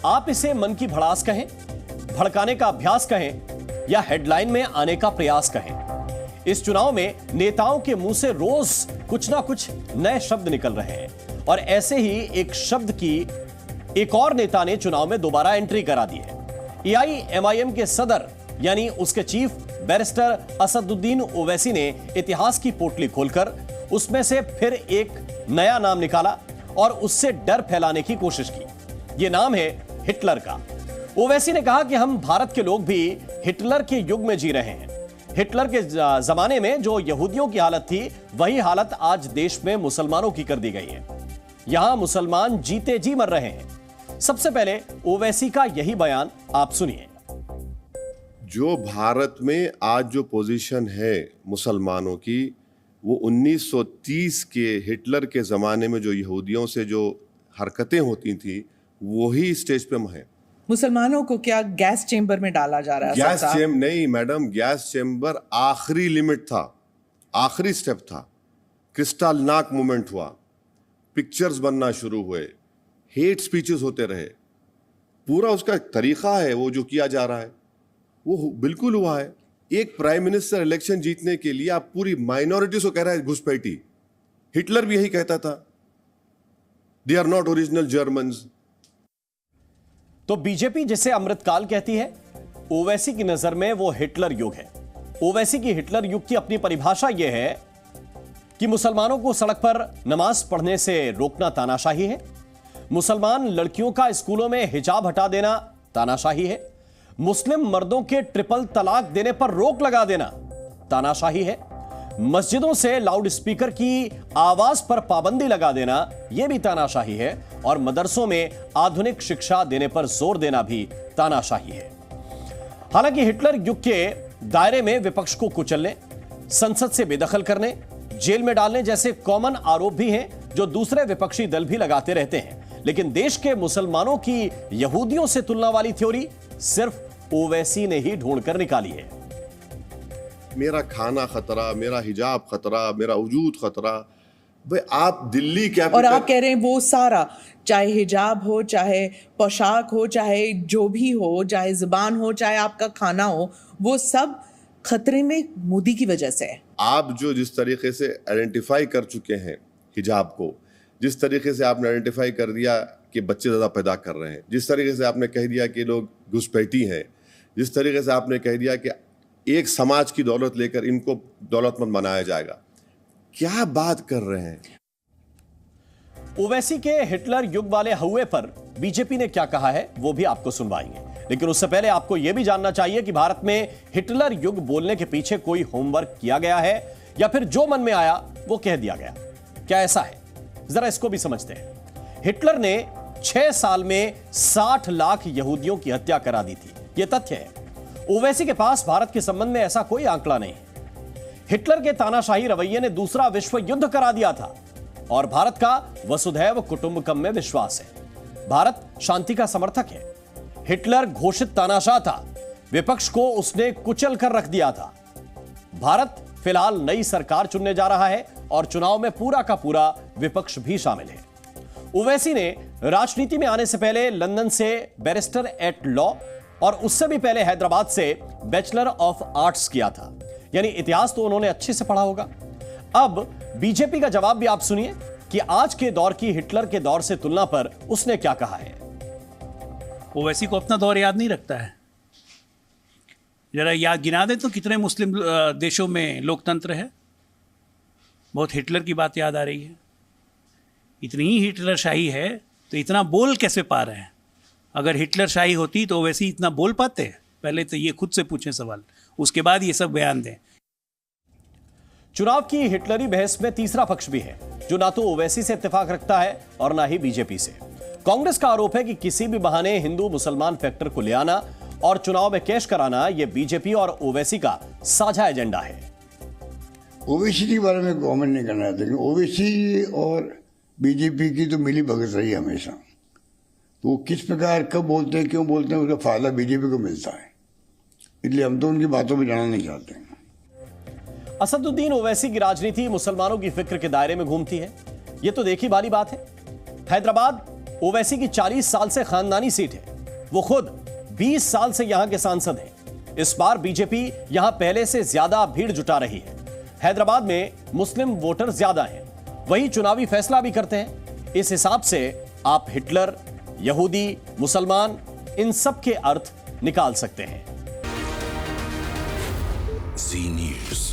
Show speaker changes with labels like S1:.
S1: आप इसे मन की भड़ास कहें, भड़काने का अभ्यास कहें या हेडलाइन में आने का प्रयास कहें, इस चुनाव में नेताओं के मुंह से रोज कुछ ना कुछ नए शब्द निकल रहे हैं और ऐसे ही एक शब्द की एक और नेता ने चुनाव में दोबारा एंट्री करा दी है। एआईएमआईएम के सदर यानी उसके चीफ बैरिस्टर असदुद्दीन ओवैसी ने इतिहास की पोटली खोलकर उसमें से फिर एक नया नाम निकाला और उससे डर फैलाने की कोशिश की। यह नाम है हिटलर का। ओवैसी ने कहा कि हम भारत के लोग भी हिटलर के युग में जी रहे हैं। हिटलर के जमाने में जो यहूदियों की हालत थी वही हालत आज देश में मुसलमानों की कर दी गई है। यहां मुसलमान जीते जी मर रहे हैं। सबसे पहले ओवैसी का यही बयान आप सुनिए।
S2: जो भारत में आज जो पोजीशन है मुसलमानों की, वो 1930 के हिटलर के ज़माने में जो यहूदियों से जो हरकतें होती थी वही स्टेज पे है।
S3: मुसलमानों को क्या गैस चेंबर में डाला जा रहा है?
S2: गैस चेंबर नहीं मैडम, गैस चेंबर आखिरी लिमिट था, आखिरी स्टेप था। क्रिस्टलनाक मूवमेंट हुआ, पिक्चर्स बनना शुरू हुए, हेट स्पीचेस होते रहे। पूरा उसका तरीका है वो जो किया जा रहा है वो बिल्कुल हुआ है। एक प्राइम मिनिस्टर इलेक्शन जीतने के लिए आप पूरी माइनॉरिटीज को कह रहा है घुसपैठी। हिटलर भी यही कहता था, they are not original Germans.
S1: तो बीजेपी जिसे अमृतकाल कहती है, ओवैसी की नजर में वो हिटलर युग है। ओवैसी की हिटलर युग की अपनी परिभाषा यह है कि मुसलमानों को सड़क पर नमाज पढ़ने से रोकना तानाशाही है, मुसलमान लड़कियों का स्कूलों में हिजाब हटा देना तानाशाही है, मुस्लिम मर्दों के ट्रिपल तलाक देने पर रोक लगा देना तानाशाही है, मस्जिदों से लाउड स्पीकर की आवाज पर पाबंदी लगा देना यह भी तानाशाही है और मदरसों में आधुनिक शिक्षा देने पर जोर देना भी तानाशाही है। हालांकि हिटलर युग के दायरे में विपक्ष को कुचलने, संसद से बेदखल करने, जेल में डालने जैसे कॉमन आरोप भी हैं जो दूसरे विपक्षी दल भी लगाते रहते हैं। लेकिन देश के मुसलमानों की यहूदियों से तुलना वाली थ्योरी सिर्फ ओवैसी ने ही ढूंढकर निकाली है।
S2: मेरा खाना खतरा, मेरा हिजाब खतरा, मेरा वजूद खतरा। भाई आप दिल्ली कैपिटल
S3: और आप कह रहे हैं वो सारा, चाहे हिजाब हो, चाहे पोशाक हो, चाहे जो भी हो, चाहे जुबान हो, चाहे आपका खाना हो, वो सब खतरे में मोदी की वजह से है।
S2: आप जो जिस तरीके से आइडेंटिफाई कर चुके हैं हिजाब को, जिस तरीके से आपने आइडेंटिफाई कर दिया कि बच्चे ज़्यादा पैदा कर रहे हैं, जिस तरीके से आपने कह दिया कि लोग घुसपैठी हैं, जिस तरीके से आपने कह दिया कि एक समाज की दौलत लेकर इनको दौलतमंद बनाया जाएगा, क्या बात कर रहे हैं?
S1: ओवैसी के हिटलर युग वाले हौवे पर बीजेपी ने क्या कहा है वो भी आपको सुनवाएंगे, लेकिन उससे पहले आपको यह भी जानना चाहिए कि भारत में हिटलर युग बोलने के पीछे कोई होमवर्क किया गया है या फिर जो मन में आया वो कह दिया गया। क्या ऐसा है? जरा इसको भी समझते हैं। हिटलर ने 6 साल में 60 लाख यहूदियों की हत्या करा दी थी, यह तथ्य है। ओवैसी के पास भारत के संबंध में ऐसा कोई आंकड़ा नहीं है। हिटलर के तानाशाही रवैये ने दूसरा विश्व युद्ध करा दिया था और भारत का वसुधैव कुटुंबकम में विश्वास है। भारत शांति का समर्थक है। हिटलर घोषित तानाशाह था, विपक्ष को उसने कुचल कर रख दिया था। भारत फिलहाल नई सरकार चुनने जा रहा है और चुनाव में पूरा का पूरा विपक्ष भी शामिल है। ओवैसी ने राजनीति में आने से पहले लंदन से बैरिस्टर एट लॉ और उससे भी पहले हैदराबाद से बैचलर ऑफ आर्ट्स किया था, यानी इतिहास तो उन्होंने अच्छे से पढ़ा होगा। अब बीजेपी का जवाब भी आप सुनिए कि आज के दौर की हिटलर के दौर से तुलना पर उसने क्या कहा है।
S4: ओवैसी को अपना दौर याद नहीं रखता है। जरा याद गिना दे तो कितने मुस्लिम देशों में लोकतंत्र है। बहुत हिटलर की बात याद आ रही है। इतनी ही हिटलर शाही है तो इतना बोल कैसे पा रहे हैं? अगर हिटलर शाही होती तो ओवैसी इतना बोल पाते? पहले तो ये खुद से पूछें सवाल, उसके बाद ये सब बयान दें।
S1: चुनाव की हिटलरी बहस में तीसरा पक्ष भी है जो ना तो ओवैसी से इत्तेफाक रखता है और ना ही बीजेपी से। कांग्रेस का आरोप है कि किसी भी बहाने हिंदू मुसलमान फैक्टर को ले आना और चुनाव में कैश कराना यह बीजेपी और ओवैसी का साझा एजेंडा है।
S5: ओवैसी के बारे में कमेंट नहीं करना चाहते, ओवैसी और बीजेपी की तो मिली भगत रही हमेशा। तो वो किस प्रकार कब बोलते हैं, क्यों बोलते हैं, उसका फायदा बीजेपी को मिलता है, इसलिए हम तो उनकी बातों में जाना नहीं चाहते।
S1: असदुद्दीन ओवैसी की राजनीति मुसलमानों की फिक्र के दायरे में घूमती है, यह तो देखी भाली बात है। हैदराबाद ओवैसी की 40 साल से खानदानी सीट है। वो खुद 20 साल से यहां के सांसद हैं। इस बार बीजेपी यहां पहले से ज्यादा भीड़ जुटा रही है। हैदराबाद में मुस्लिम वोटर ज्यादा हैं, वही चुनावी फैसला भी करते हैं। इस हिसाब से आप हिटलर, यहूदी, मुसलमान, इन सब के अर्थ निकाल सकते हैं।
S6: जी न्यूज़।